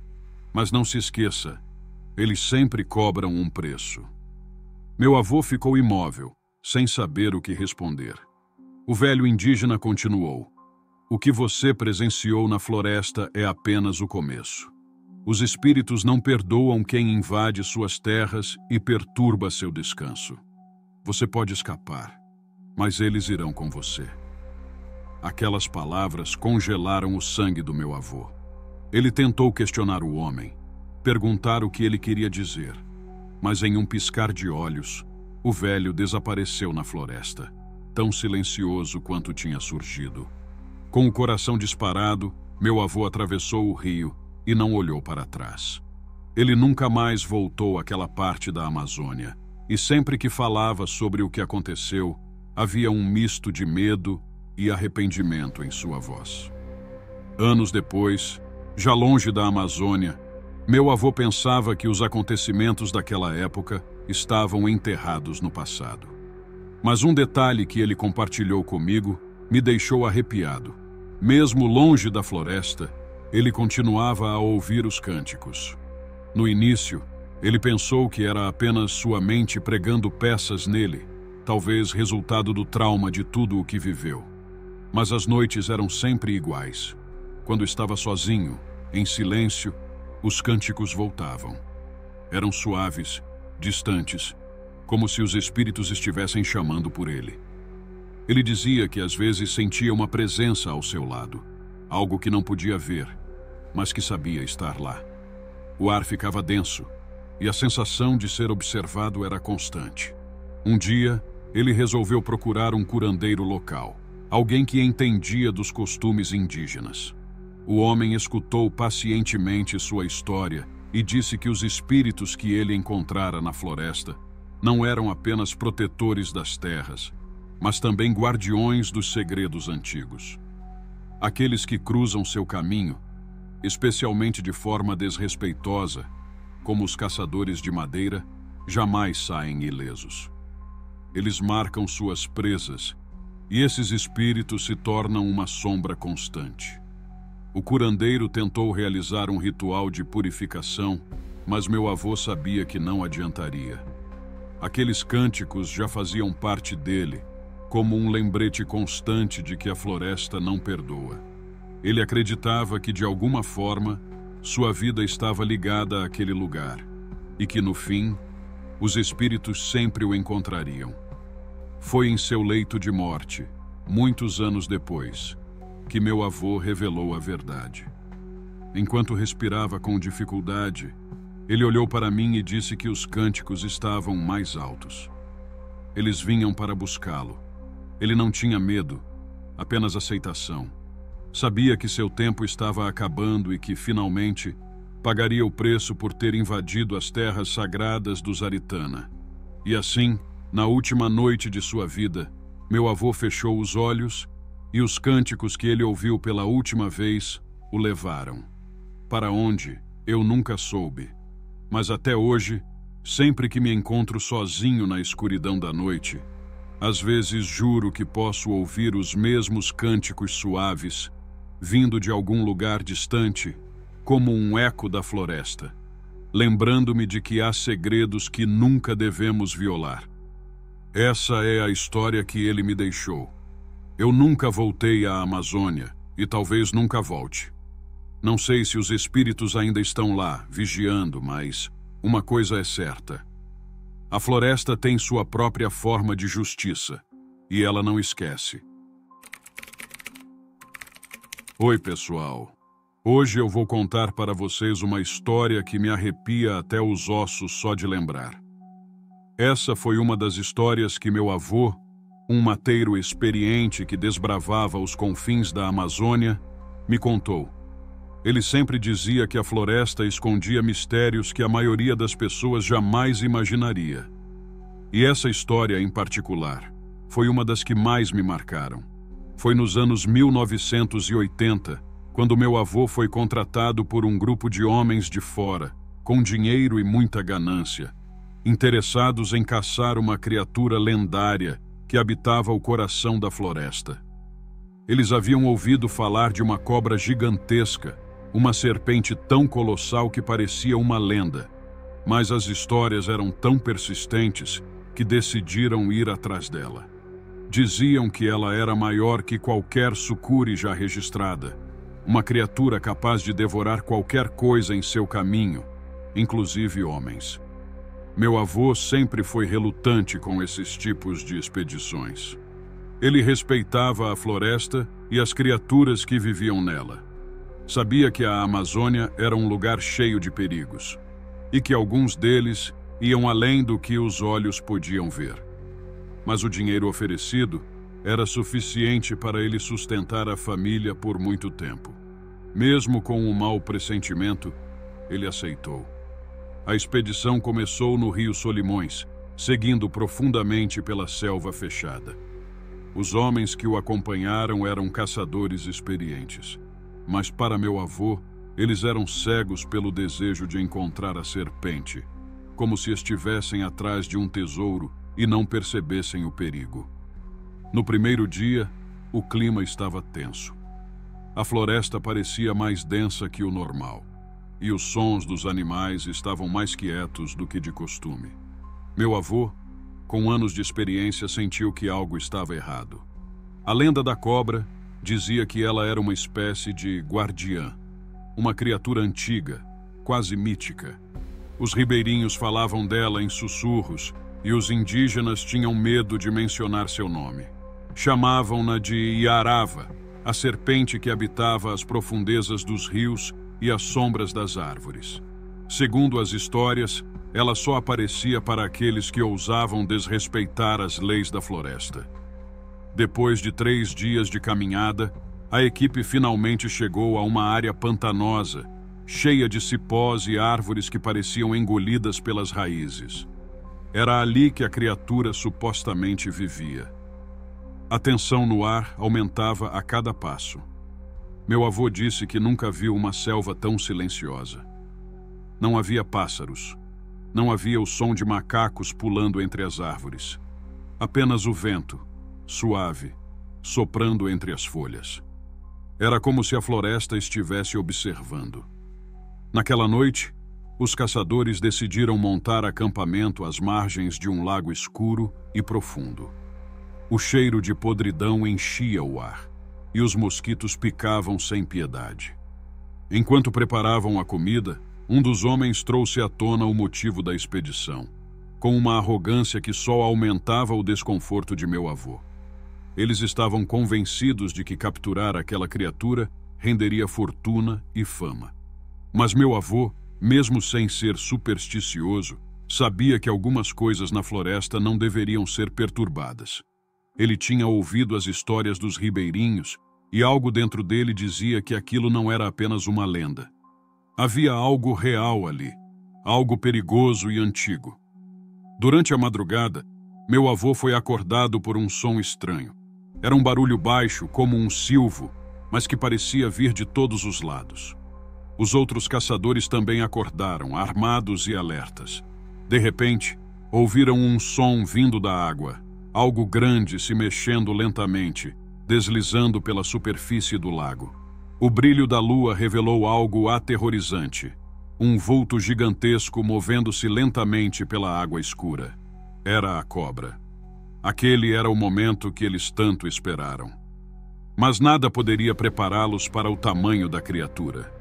mas não se esqueça, eles sempre cobram um preço. Meu avô ficou imóvel, sem saber o que responder. O velho indígena continuou. O que você presenciou na floresta é apenas o começo. Os espíritos não perdoam quem invade suas terras e perturba seu descanso. Você pode escapar, mas eles irão com você. Aquelas palavras congelaram o sangue do meu avô. Ele tentou questionar o homem, perguntar o que ele queria dizer, mas em um piscar de olhos, o velho desapareceu na floresta, tão silencioso quanto tinha surgido. Com o coração disparado, meu avô atravessou o rio e não olhou para trás. Ele nunca mais voltou àquela parte da Amazônia, e sempre que falava sobre o que aconteceu, havia um misto de medo e arrependimento em sua voz. Anos depois, já longe da Amazônia, meu avô pensava que os acontecimentos daquela época estavam enterrados no passado. Mas um detalhe que ele compartilhou comigo me deixou arrepiado. Mesmo longe da floresta, ele continuava a ouvir os cânticos. No início, ele pensou que era apenas sua mente pregando peças nele, talvez resultado do trauma de tudo o que viveu. Mas as noites eram sempre iguais. Quando estava sozinho, em silêncio, os cânticos voltavam. Eram suaves, distantes, como se os espíritos estivessem chamando por ele. Ele dizia que às vezes sentia uma presença ao seu lado, algo que não podia ver, mas que sabia estar lá. O ar ficava denso, e a sensação de ser observado era constante. Um dia, ele resolveu procurar um curandeiro local, alguém que entendia dos costumes indígenas. O homem escutou pacientemente sua história e disse que os espíritos que ele encontrara na floresta não eram apenas protetores das terras, mas também guardiões dos segredos antigos. Aqueles que cruzam seu caminho, especialmente de forma desrespeitosa, como os caçadores de madeira, jamais saem ilesos. Eles marcam suas presas, e esses espíritos se tornam uma sombra constante. O curandeiro tentou realizar um ritual de purificação, mas meu avô sabia que não adiantaria. Aqueles cânticos já faziam parte dele, como um lembrete constante de que a floresta não perdoa. Ele acreditava que, de alguma forma, sua vida estava ligada àquele lugar, e que, no fim, os espíritos sempre o encontrariam. Foi em seu leito de morte, muitos anos depois, que meu avô revelou a verdade. Enquanto respirava com dificuldade, ele olhou para mim e disse que os cânticos estavam mais altos. Eles vinham para buscá-lo. Ele não tinha medo, apenas aceitação. Sabia que seu tempo estava acabando e que, finalmente, pagaria o preço por ter invadido as terras sagradas dos Aritana. E assim, na última noite de sua vida, meu avô fechou os olhos e os cânticos que ele ouviu pela última vez o levaram. Para onde, eu nunca soube. Mas até hoje, sempre que me encontro sozinho na escuridão da noite, às vezes juro que posso ouvir os mesmos cânticos suaves, vindo de algum lugar distante, como um eco da floresta, lembrando-me de que há segredos que nunca devemos violar. Essa é a história que ele me deixou. Eu nunca voltei à Amazônia e talvez nunca volte. Não sei se os espíritos ainda estão lá, vigiando, mas uma coisa é certa. A floresta tem sua própria forma de justiça, e ela não esquece. Oi, pessoal. Hoje eu vou contar para vocês uma história que me arrepia até os ossos só de lembrar. Essa foi uma das histórias que meu avô, um mateiro experiente que desbravava os confins da Amazônia, me contou. Ele sempre dizia que a floresta escondia mistérios que a maioria das pessoas jamais imaginaria. E essa história, em particular, foi uma das que mais me marcaram. Foi nos anos 1980, quando meu avô foi contratado por um grupo de homens de fora, com dinheiro e muita ganância, interessados em caçar uma criatura lendária que habitava o coração da floresta. Eles haviam ouvido falar de uma cobra gigantesca, uma serpente tão colossal que parecia uma lenda, mas as histórias eram tão persistentes que decidiram ir atrás dela. Diziam que ela era maior que qualquer sucuri já registrada, uma criatura capaz de devorar qualquer coisa em seu caminho, inclusive homens. Meu avô sempre foi relutante com esses tipos de expedições. Ele respeitava a floresta e as criaturas que viviam nela. Sabia que a Amazônia era um lugar cheio de perigos, e que alguns deles iam além do que os olhos podiam ver. Mas o dinheiro oferecido era suficiente para ele sustentar a família por muito tempo. Mesmo com um mau pressentimento, ele aceitou. A expedição começou no Rio Solimões, seguindo profundamente pela selva fechada. Os homens que o acompanharam eram caçadores experientes. Mas para meu avô, eles eram cegos pelo desejo de encontrar a serpente, como se estivessem atrás de um tesouro e não percebessem o perigo. No primeiro dia, o clima estava tenso. A floresta parecia mais densa que o normal, e os sons dos animais estavam mais quietos do que de costume. Meu avô, com anos de experiência, sentiu que algo estava errado. A lenda da cobra dizia que ela era uma espécie de guardiã, uma criatura antiga, quase mítica. Os ribeirinhos falavam dela em sussurros e os indígenas tinham medo de mencionar seu nome. Chamavam-na de Iarava, a serpente que habitava as profundezas dos rios e as sombras das árvores. Segundo as histórias, ela só aparecia para aqueles que ousavam desrespeitar as leis da floresta. Depois de 3 dias de caminhada, a equipe finalmente chegou a uma área pantanosa, cheia de cipós e árvores que pareciam engolidas pelas raízes. Era ali que a criatura supostamente vivia. A tensão no ar aumentava a cada passo. Meu avô disse que nunca viu uma selva tão silenciosa. Não havia pássaros. Não havia o som de macacos pulando entre as árvores. Apenas o vento, suave, soprando entre as folhas. Era como se a floresta estivesse observando. Naquela noite, os caçadores decidiram montar acampamento às margens de um lago escuro e profundo. O cheiro de podridão enchia o ar, e os mosquitos picavam sem piedade. Enquanto preparavam a comida, um dos homens trouxe à tona o motivo da expedição. com uma arrogância que só aumentava o desconforto de meu avô. Eles estavam convencidos de que capturar aquela criatura renderia fortuna e fama. Mas meu avô, mesmo sem ser supersticioso, sabia que algumas coisas na floresta não deveriam ser perturbadas. Ele tinha ouvido as histórias dos ribeirinhos e algo dentro dele dizia que aquilo não era apenas uma lenda. Havia algo real ali, algo perigoso e antigo. Durante a madrugada, meu avô foi acordado por um som estranho. Era um barulho baixo, como um silvo, mas que parecia vir de todos os lados. Os outros caçadores também acordaram, armados e alertas. De repente, ouviram um som vindo da água, algo grande se mexendo lentamente, deslizando pela superfície do lago. O brilho da lua revelou algo aterrorizante. Um vulto gigantesco movendo-se lentamente pela água escura. Era a cobra. Aquele era o momento que eles tanto esperaram. Mas nada poderia prepará-los para o tamanho da criatura.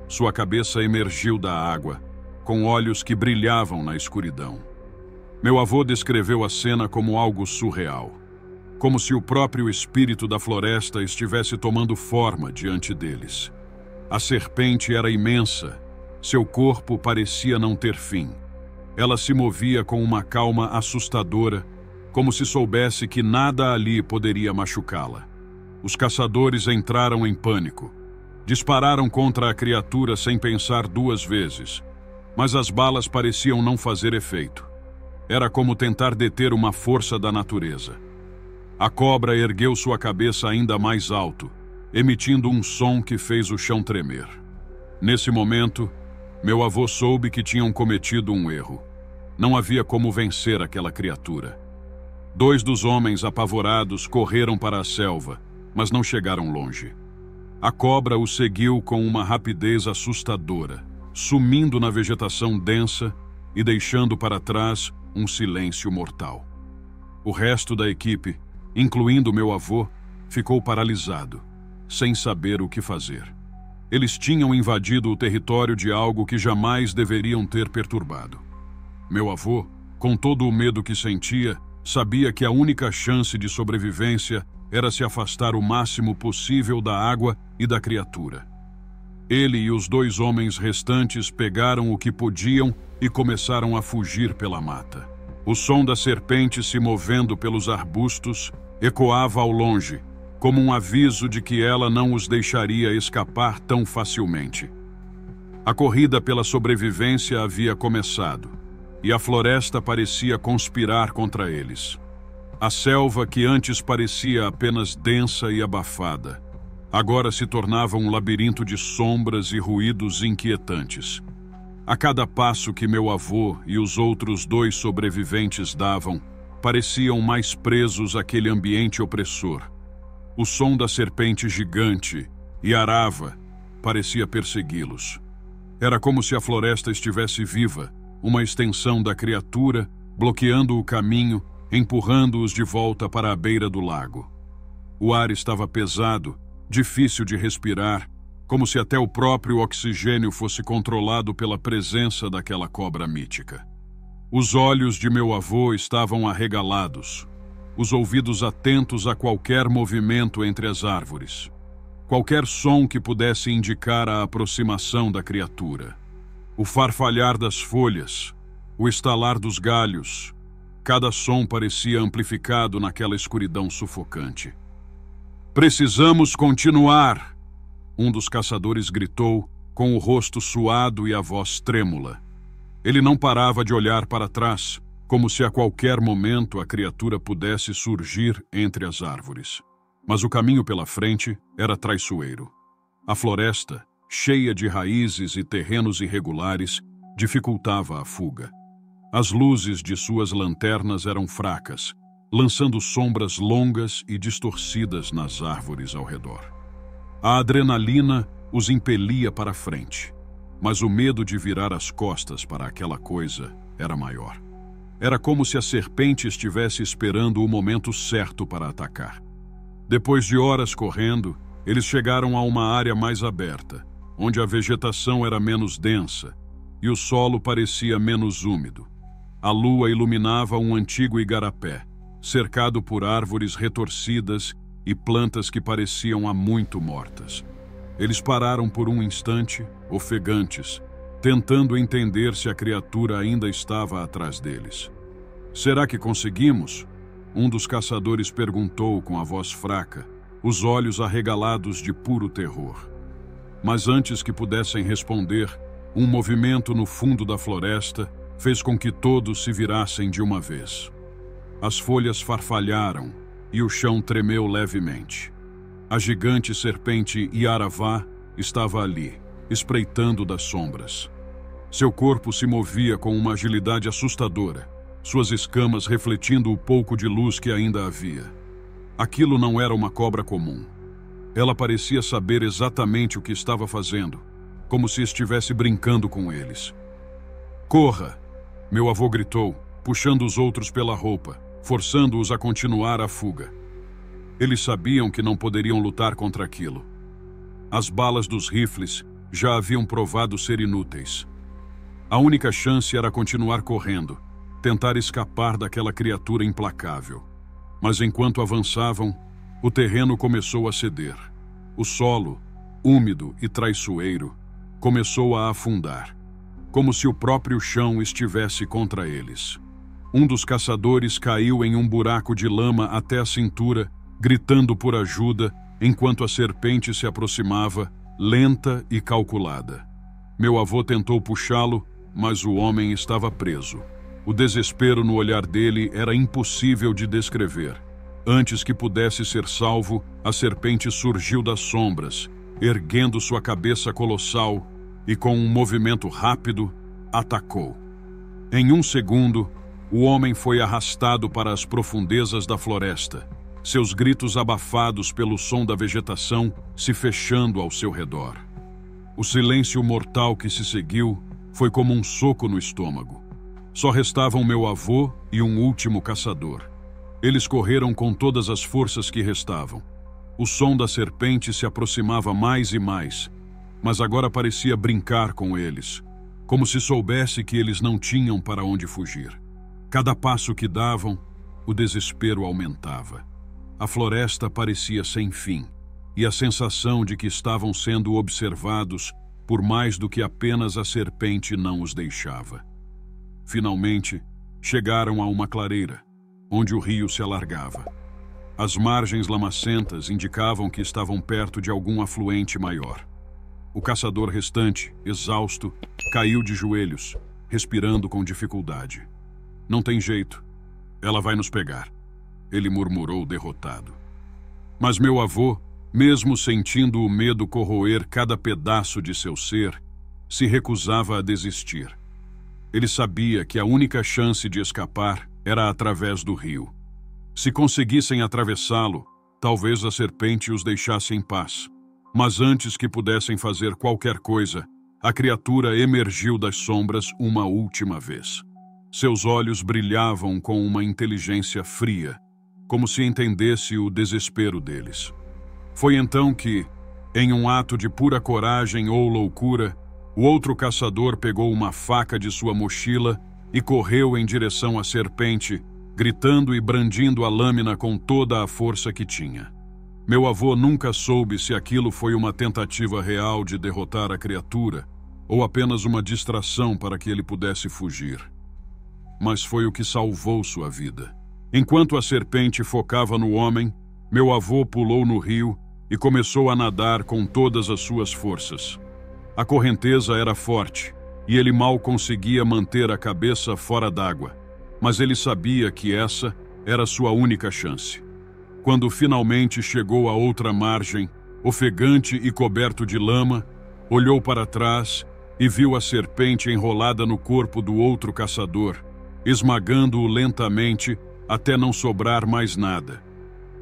Sua cabeça emergiu da água, com olhos que brilhavam na escuridão. Meu avô descreveu a cena como algo surreal, como se o próprio espírito da floresta estivesse tomando forma diante deles. A serpente era imensa, seu corpo parecia não ter fim. Ela se movia com uma calma assustadora, como se soubesse que nada ali poderia machucá-la. Os caçadores entraram em pânico. Dispararam contra a criatura sem pensar duas vezes, mas as balas pareciam não fazer efeito. Era como tentar deter uma força da natureza. A cobra ergueu sua cabeça ainda mais alto, emitindo um som que fez o chão tremer. Nesse momento, meu avô soube que tinham cometido um erro. Não havia como vencer aquela criatura. 2 dos homens apavorados correram para a selva, mas não chegaram longe. A cobra o seguiu com uma rapidez assustadora, sumindo na vegetação densa e deixando para trás um silêncio mortal. O resto da equipe, incluindo meu avô, ficou paralisado, sem saber o que fazer. Eles tinham invadido o território de algo que jamais deveriam ter perturbado. Meu avô, com todo o medo que sentia, sabia que a única chance de sobrevivência era se afastar o máximo possível da água e da criatura. Ele e os 2 homens restantes pegaram o que podiam e começaram a fugir pela mata. O som da serpente se movendo pelos arbustos ecoava ao longe, como um aviso de que ela não os deixaria escapar tão facilmente. A corrida pela sobrevivência havia começado, e a floresta parecia conspirar contra eles. A selva, que antes parecia apenas densa e abafada, agora se tornava um labirinto de sombras e ruídos inquietantes. A cada passo que meu avô e os outros 2 sobreviventes davam, pareciam mais presos àquele ambiente opressor. O som da serpente gigante e arava parecia persegui-los. Era como se a floresta estivesse viva, uma extensão da criatura, bloqueando o caminho, empurrando-os de volta para a beira do lago. O ar estava pesado, difícil de respirar, como se até o próprio oxigênio fosse controlado pela presença daquela cobra mítica. Os olhos de meu avô estavam arregalados, os ouvidos atentos a qualquer movimento entre as árvores, qualquer som que pudesse indicar a aproximação da criatura. O farfalhar das folhas, o estalar dos galhos, cada som parecia amplificado naquela escuridão sufocante. "Precisamos continuar!" Um dos caçadores gritou, com o rosto suado e a voz trêmula. Ele não parava de olhar para trás, como se a qualquer momento a criatura pudesse surgir entre as árvores. Mas o caminho pela frente era traiçoeiro. A floresta, cheia de raízes e terrenos irregulares, dificultava a fuga. As luzes de suas lanternas eram fracas, lançando sombras longas e distorcidas nas árvores ao redor. A adrenalina os impelia para frente, mas o medo de virar as costas para aquela coisa era maior. Era como se a serpente estivesse esperando o momento certo para atacar. Depois de horas correndo, eles chegaram a uma área mais aberta, onde a vegetação era menos densa e o solo parecia menos úmido. A lua iluminava um antigo igarapé, cercado por árvores retorcidas e plantas que pareciam há muito mortas. Eles pararam por um instante, ofegantes, tentando entender se a criatura ainda estava atrás deles. "Será que conseguimos?" Um dos caçadores perguntou com a voz fraca, os olhos arregalados de puro terror. Mas antes que pudessem responder, um movimento no fundo da floresta fez com que todos se virassem de uma vez. As folhas farfalharam e o chão tremeu levemente. A gigante serpente Yaravá estava ali, espreitando das sombras. Seu corpo se movia com uma agilidade assustadora, suas escamas refletindo o pouco de luz que ainda havia. Aquilo não era uma cobra comum. Ela parecia saber exatamente o que estava fazendo, como se estivesse brincando com eles. "Corra!" meu avô gritou, puxando os outros pela roupa, forçando-os a continuar a fuga. Eles sabiam que não poderiam lutar contra aquilo. As balas dos rifles já haviam provado ser inúteis. A única chance era continuar correndo, tentar escapar daquela criatura implacável. Mas enquanto avançavam, o terreno começou a ceder. O solo, úmido e traiçoeiro, começou a afundar, como se o próprio chão estivesse contra eles. Um dos caçadores caiu em um buraco de lama até a cintura, gritando por ajuda, enquanto a serpente se aproximava, lenta e calculada. Meu avô tentou puxá-lo, mas o homem estava preso. O desespero no olhar dele era impossível de descrever. Antes que pudesse ser salvo, a serpente surgiu das sombras, erguendo sua cabeça colossal e, com um movimento rápido, atacou. Em um segundo, o homem foi arrastado para as profundezas da floresta, seus gritos abafados pelo som da vegetação se fechando ao seu redor. O silêncio mortal que se seguiu foi como um soco no estômago. Só restavam meu avô e um último caçador. Eles correram com todas as forças que restavam. O som da serpente se aproximava mais e mais, mas agora parecia brincar com eles, como se soubesse que eles não tinham para onde fugir. Cada passo que davam, o desespero aumentava. A floresta parecia sem fim, e a sensação de que estavam sendo observados por mais do que apenas a serpente não os deixava. Finalmente, chegaram a uma clareira, onde o rio se alargava. As margens lamacentas indicavam que estavam perto de algum afluente maior. O caçador restante, exausto, caiu de joelhos, respirando com dificuldade. "Não tem jeito. Ela vai nos pegar", ele murmurou derrotado. Mas meu avô, mesmo sentindo o medo corroer cada pedaço de seu ser, se recusava a desistir. Ele sabia que a única chance de escapar era através do rio. Se conseguissem atravessá-lo, talvez a serpente os deixasse em paz. Mas antes que pudessem fazer qualquer coisa, a criatura emergiu das sombras uma última vez. Seus olhos brilhavam com uma inteligência fria, como se entendesse o desespero deles. Foi então que, em um ato de pura coragem ou loucura, o outro caçador pegou uma faca de sua mochila e correu em direção à serpente, gritando e brandindo a lâmina com toda a força que tinha. Meu avô nunca soube se aquilo foi uma tentativa real de derrotar a criatura ou apenas uma distração para que ele pudesse fugir. Mas foi o que salvou sua vida. Enquanto a serpente focava no homem, meu avô pulou no rio e começou a nadar com todas as suas forças. A correnteza era forte e ele mal conseguia manter a cabeça fora d'água, mas ele sabia que essa era sua única chance. Quando finalmente chegou à outra margem, ofegante e coberto de lama, olhou para trás e viu a serpente enrolada no corpo do outro caçador, esmagando-o lentamente até não sobrar mais nada.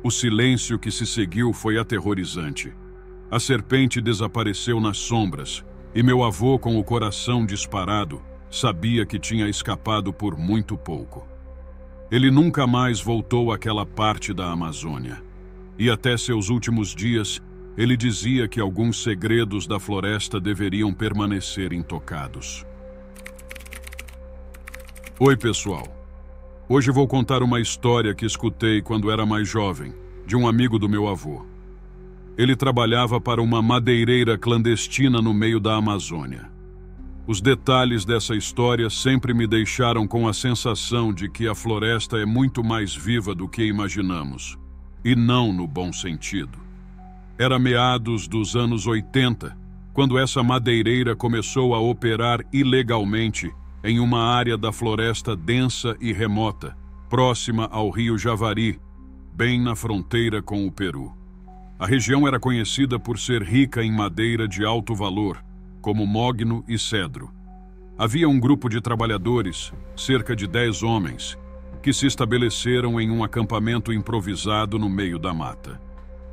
O silêncio que se seguiu foi aterrorizante. A serpente desapareceu nas sombras, e meu avô, com o coração disparado, sabia que tinha escapado por muito pouco. Ele nunca mais voltou àquela parte da Amazônia. E até seus últimos dias, ele dizia que alguns segredos da floresta deveriam permanecer intocados. Oi, pessoal. Hoje vou contar uma história que escutei quando era mais jovem, de um amigo do meu avô. Ele trabalhava para uma madeireira clandestina no meio da Amazônia. Os detalhes dessa história sempre me deixaram com a sensação de que a floresta é muito mais viva do que imaginamos, e não no bom sentido. Era meados dos anos 80, quando essa madeireira começou a operar ilegalmente em uma área da floresta densa e remota, próxima ao rio Javari, bem na fronteira com o Peru. A região era conhecida por ser rica em madeira de alto valor, como mogno e cedro. Havia um grupo de trabalhadores, cerca de 10 homens, que se estabeleceram em um acampamento improvisado no meio da mata.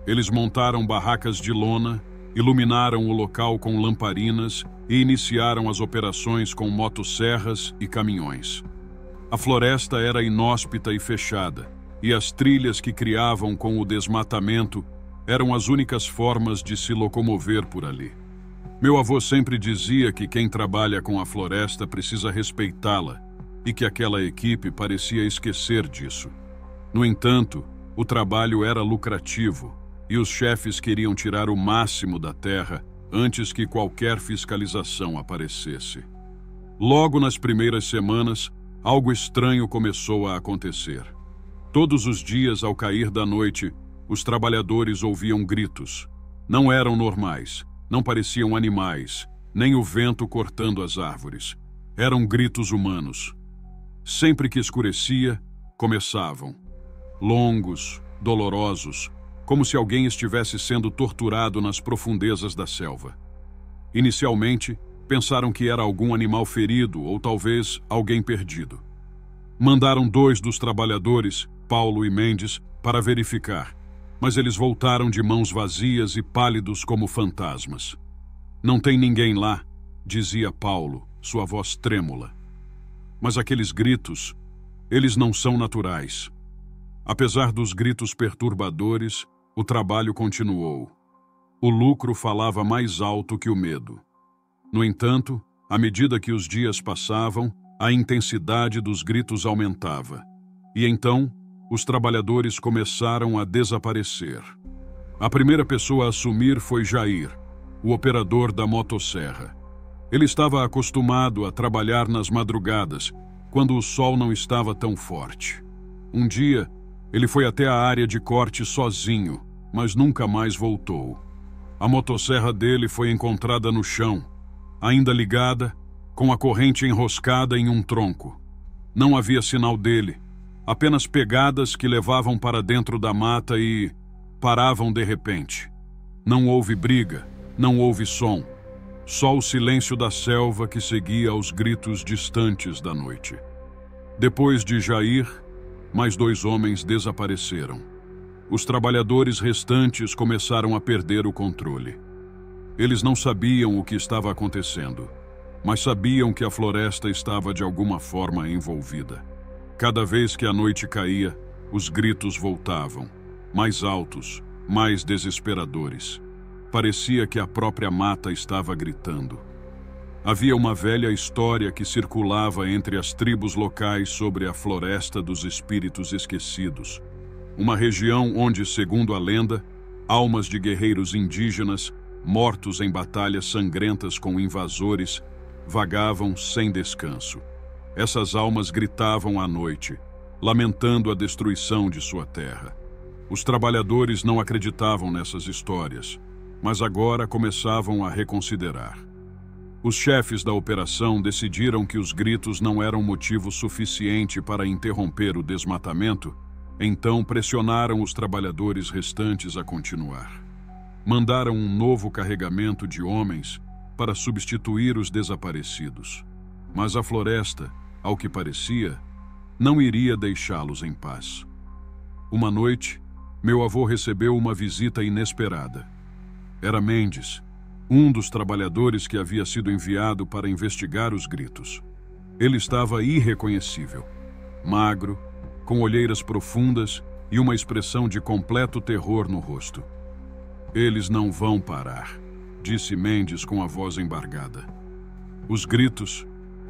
Eles montaram barracas de lona, iluminaram o local com lamparinas e iniciaram as operações com motosserras e caminhões. A floresta era inóspita e fechada, e as trilhas que criavam com o desmatamento eram as únicas formas de se locomover por ali. Meu avô sempre dizia que quem trabalha com a floresta precisa respeitá-la, e que aquela equipe parecia esquecer disso. No entanto, o trabalho era lucrativo, e os chefes queriam tirar o máximo da terra antes que qualquer fiscalização aparecesse. Logo nas primeiras semanas, algo estranho começou a acontecer. Todos os dias, ao cair da noite, os trabalhadores ouviam gritos. Não eram normais, não pareciam animais, nem o vento cortando as árvores. Eram gritos humanos. Sempre que escurecia, começavam. Longos, dolorosos, como se alguém estivesse sendo torturado nas profundezas da selva. Inicialmente, pensaram que era algum animal ferido ou talvez alguém perdido. Mandaram 2 dos trabalhadores, Paulo e Mendes, para verificar, mas eles voltaram de mãos vazias e pálidos como fantasmas. Não tem ninguém lá, dizia Paulo, sua voz trêmula. Mas aqueles gritos, eles não são naturais. Apesar dos gritos perturbadores, o trabalho continuou. O lucro falava mais alto que o medo. No entanto, à medida que os dias passavam, a intensidade dos gritos aumentava. E então, os trabalhadores começaram a desaparecer. A primeira pessoa a assumir foi Jair, o operador da motosserra. Ele estava acostumado a trabalhar nas madrugadas, quando o sol não estava tão forte. Um dia, ele foi até a área de corte sozinho, mas nunca mais voltou. A motosserra dele foi encontrada no chão, ainda ligada, com a corrente enroscada em um tronco. Não havia sinal dele, apenas pegadas que levavam para dentro da mata e paravam de repente. Não houve briga, não houve som, só o silêncio da selva que seguia aos gritos distantes da noite. Depois de Jair, mais 2 homens desapareceram. Os trabalhadores restantes começaram a perder o controle. Eles não sabiam o que estava acontecendo, mas sabiam que a floresta estava de alguma forma envolvida. Cada vez que a noite caía, os gritos voltavam, mais altos, mais desesperadores. Parecia que a própria mata estava gritando. Havia uma velha história que circulava entre as tribos locais sobre a Floresta dos Espíritos Esquecidos, uma região onde, segundo a lenda, almas de guerreiros indígenas, mortos em batalhas sangrentas com invasores, vagavam sem descanso. Essas almas gritavam à noite, lamentando a destruição de sua terra. Os trabalhadores não acreditavam nessas histórias, mas agora começavam a reconsiderar. Os chefes da operação decidiram que os gritos não eram motivo suficiente para interromper o desmatamento. Então pressionaram os trabalhadores restantes a continuar. Mandaram um novo carregamento de homens para substituir os desaparecidos. Mas a floresta, ao que parecia, não iria deixá-los em paz. Uma noite, meu avô recebeu uma visita inesperada. Era Mendes, um dos trabalhadores que havia sido enviado para investigar os gritos. Ele estava irreconhecível, magro, com olheiras profundas e uma expressão de completo terror no rosto. Eles não vão parar, disse Mendes com a voz embargada. Os gritos,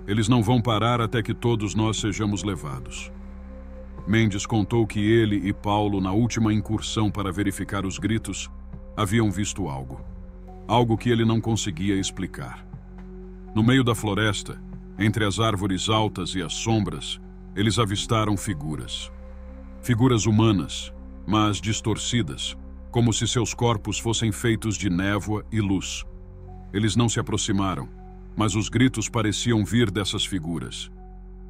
Eles não vão parar até que todos nós sejamos levados. Mendes contou que ele e Paulo, na última incursão para verificar os gritos, haviam visto algo. Algo que ele não conseguia explicar. No meio da floresta, entre as árvores altas e as sombras, eles avistaram figuras. Figuras humanas, mas distorcidas, como se seus corpos fossem feitos de névoa e luz. Eles não se aproximaram, mas os gritos pareciam vir dessas figuras.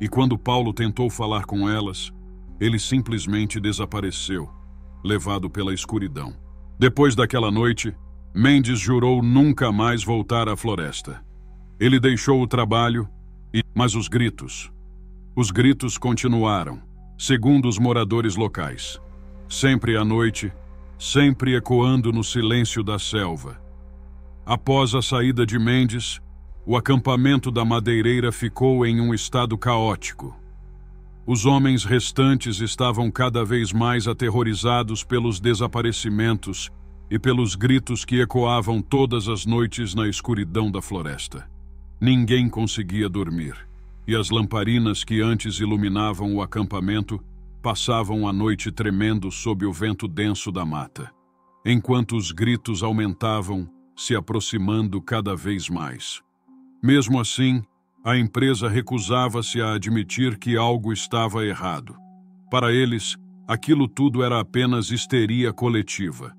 E quando Paulo tentou falar com elas, ele simplesmente desapareceu, levado pela escuridão. Depois daquela noite, Mendes jurou nunca mais voltar à floresta. Ele deixou o trabalho, mas os gritos continuaram, segundo os moradores locais. Sempre à noite, sempre ecoando no silêncio da selva. Após a saída de Mendes, o acampamento da Madeireira ficou em um estado caótico. Os homens restantes estavam cada vez mais aterrorizados pelos desaparecimentos e pelos gritos que ecoavam todas as noites na escuridão da floresta. Ninguém conseguia dormir, e as lamparinas que antes iluminavam o acampamento passavam a noite tremendo sob o vento denso da mata, enquanto os gritos aumentavam, se aproximando cada vez mais. Mesmo assim, a empresa recusava-se a admitir que algo estava errado. Para eles, aquilo tudo era apenas histeria coletiva.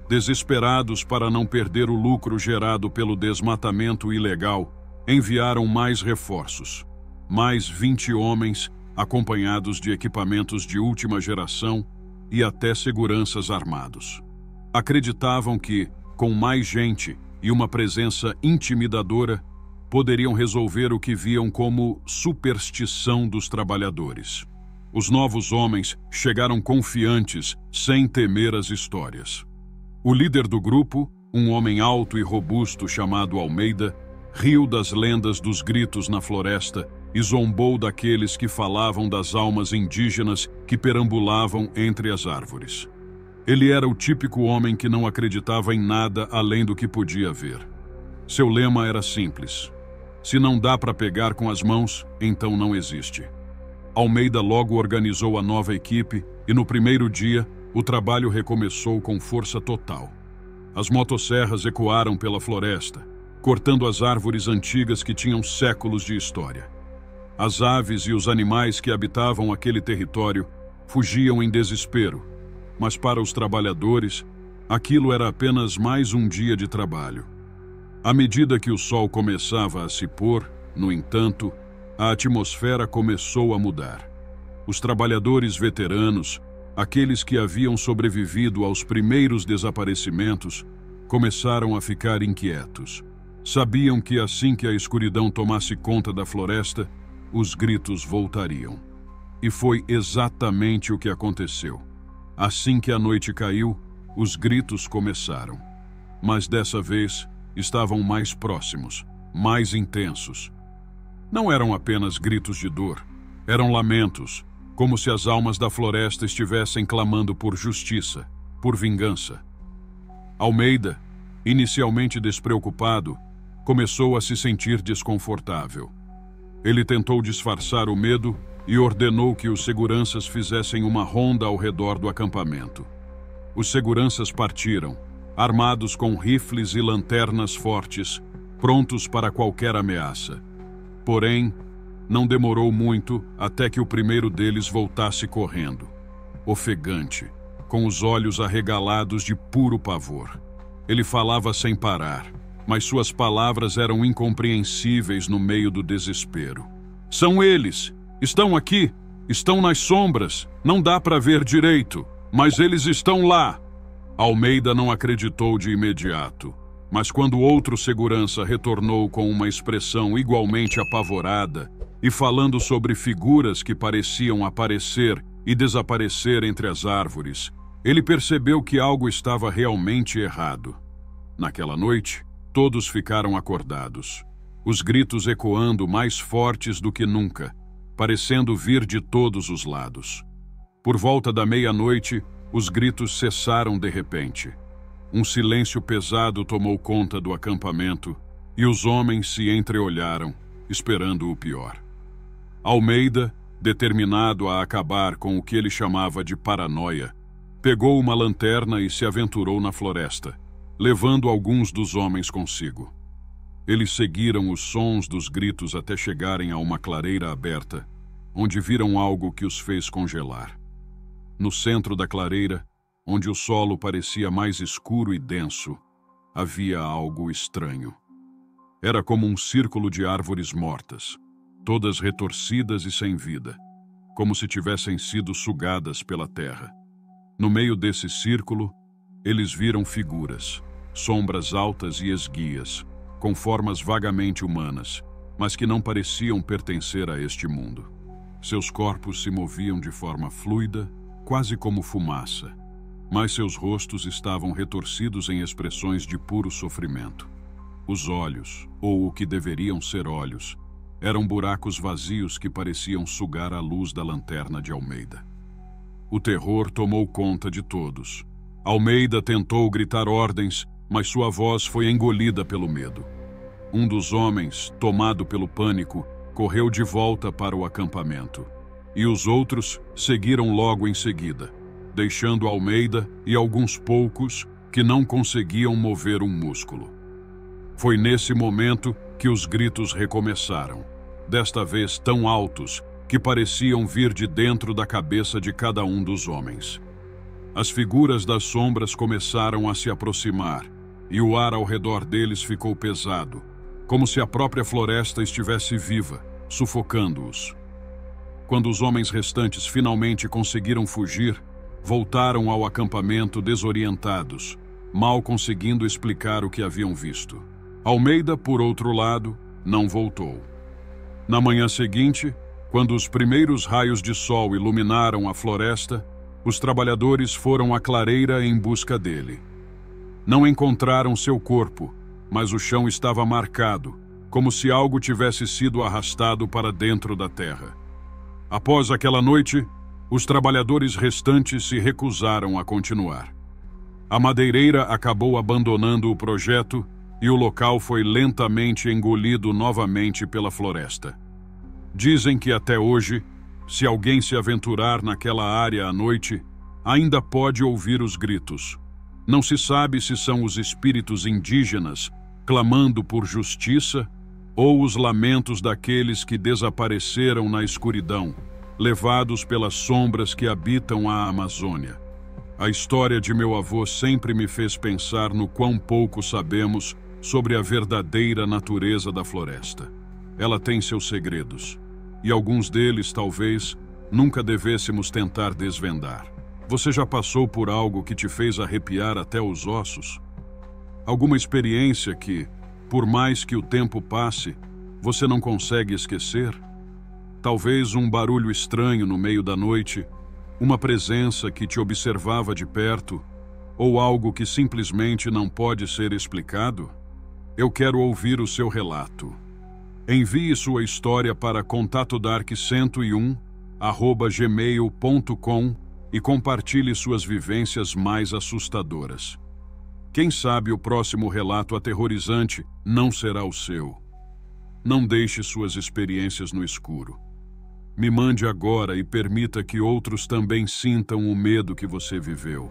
Desesperados para não perder o lucro gerado pelo desmatamento ilegal, enviaram mais reforços. Mais 20 homens, acompanhados de equipamentos de última geração e até seguranças armados. Acreditavam que, com mais gente e uma presença intimidadora, poderiam resolver o que viam como superstição dos trabalhadores. Os novos homens chegaram confiantes, sem temer as histórias. O líder do grupo, um homem alto e robusto chamado Almeida, riu das lendas dos gritos na floresta e zombou daqueles que falavam das almas indígenas que perambulavam entre as árvores. Ele era o típico homem que não acreditava em nada além do que podia ver. Seu lema era simples: se não dá para pegar com as mãos, então não existe. Almeida logo organizou a nova equipe e no primeiro dia, o trabalho recomeçou com força total. As motosserras ecoaram pela floresta, cortando as árvores antigas que tinham séculos de história. As aves e os animais que habitavam aquele território fugiam em desespero, mas para os trabalhadores, aquilo era apenas mais um dia de trabalho. À medida que o sol começava a se pôr, no entanto, a atmosfera começou a mudar. Os trabalhadores veteranos, aqueles que haviam sobrevivido aos primeiros desaparecimentos, começaram a ficar inquietos. Sabiam que assim que a escuridão tomasse conta da floresta, os gritos voltariam. E foi exatamente o que aconteceu. Assim que a noite caiu, os gritos começaram. Mas dessa vez, estavam mais próximos, mais intensos. Não eram apenas gritos de dor, eram lamentos, como se as almas da floresta estivessem clamando por justiça, por vingança. Almeida, inicialmente despreocupado, começou a se sentir desconfortável. Ele tentou disfarçar o medo e ordenou que os seguranças fizessem uma ronda ao redor do acampamento. Os seguranças partiram, armados com rifles e lanternas fortes, prontos para qualquer ameaça. Porém, não demorou muito até que o primeiro deles voltasse correndo, ofegante, com os olhos arregalados de puro pavor. Ele falava sem parar, mas suas palavras eram incompreensíveis no meio do desespero. São eles! Estão aqui! Estão nas sombras! Não dá para ver direito, mas eles estão lá! Almeida não acreditou de imediato, mas quando outro segurança retornou com uma expressão igualmente apavorada e falando sobre figuras que pareciam aparecer e desaparecer entre as árvores, ele percebeu que algo estava realmente errado. Naquela noite, todos ficaram acordados, os gritos ecoando mais fortes do que nunca, parecendo vir de todos os lados. Por volta da meia-noite, os gritos cessaram de repente. Um silêncio pesado tomou conta do acampamento e os homens se entreolharam, esperando o pior. Almeida, determinado a acabar com o que ele chamava de paranoia, pegou uma lanterna e se aventurou na floresta, levando alguns dos homens consigo. Eles seguiram os sons dos gritos até chegarem a uma clareira aberta, onde viram algo que os fez congelar. No centro da clareira, onde o solo parecia mais escuro e denso, havia algo estranho. Era como um círculo de árvores mortas, todas retorcidas e sem vida, como se tivessem sido sugadas pela terra. No meio desse círculo, eles viram figuras, sombras altas e esguias, com formas vagamente humanas, mas que não pareciam pertencer a este mundo. Seus corpos se moviam de forma fluida, quase como fumaça, mas seus rostos estavam retorcidos em expressões de puro sofrimento. Os olhos, ou o que deveriam ser olhos, eram buracos vazios que pareciam sugar a luz da lanterna de Almeida. O terror tomou conta de todos. Almeida tentou gritar ordens, mas sua voz foi engolida pelo medo. Um dos homens, tomado pelo pânico, correu de volta para o acampamento, e os outros seguiram logo em seguida, deixando Almeida e alguns poucos que não conseguiam mover um músculo. Foi nesse momento que os gritos recomeçaram, desta vez tão altos que pareciam vir de dentro da cabeça de cada um dos homens. As figuras das sombras começaram a se aproximar, e o ar ao redor deles ficou pesado, como se a própria floresta estivesse viva, sufocando-os. Quando os homens restantes finalmente conseguiram fugir, voltaram ao acampamento desorientados, mal conseguindo explicar o que haviam visto. Almeida, por outro lado, não voltou. Na manhã seguinte, quando os primeiros raios de sol iluminaram a floresta, os trabalhadores foram à clareira em busca dele. Não encontraram seu corpo, mas o chão estava marcado, como se algo tivesse sido arrastado para dentro da terra. Após aquela noite, os trabalhadores restantes se recusaram a continuar. A madeireira acabou abandonando o projeto e o local foi lentamente engolido novamente pela floresta. Dizem que até hoje, se alguém se aventurar naquela área à noite, ainda pode ouvir os gritos. Não se sabe se são os espíritos indígenas clamando por justiça ou os lamentos daqueles que desapareceram na escuridão, levados pelas sombras que habitam a Amazônia. A história de meu avô sempre me fez pensar no quão pouco sabemos sobre a verdadeira natureza da floresta. Ela tem seus segredos, e alguns deles, talvez, nunca devêssemos tentar desvendar. Você já passou por algo que te fez arrepiar até os ossos? Alguma experiência que, por mais que o tempo passe, você não consegue esquecer? Talvez um barulho estranho no meio da noite, uma presença que te observava de perto, ou algo que simplesmente não pode ser explicado? Eu quero ouvir o seu relato. Envie sua história para contatodark101@gmail.com e compartilhe suas vivências mais assustadoras. Quem sabe o próximo relato aterrorizante não será o seu. Não deixe suas experiências no escuro. Me mande agora e permita que outros também sintam o medo que você viveu.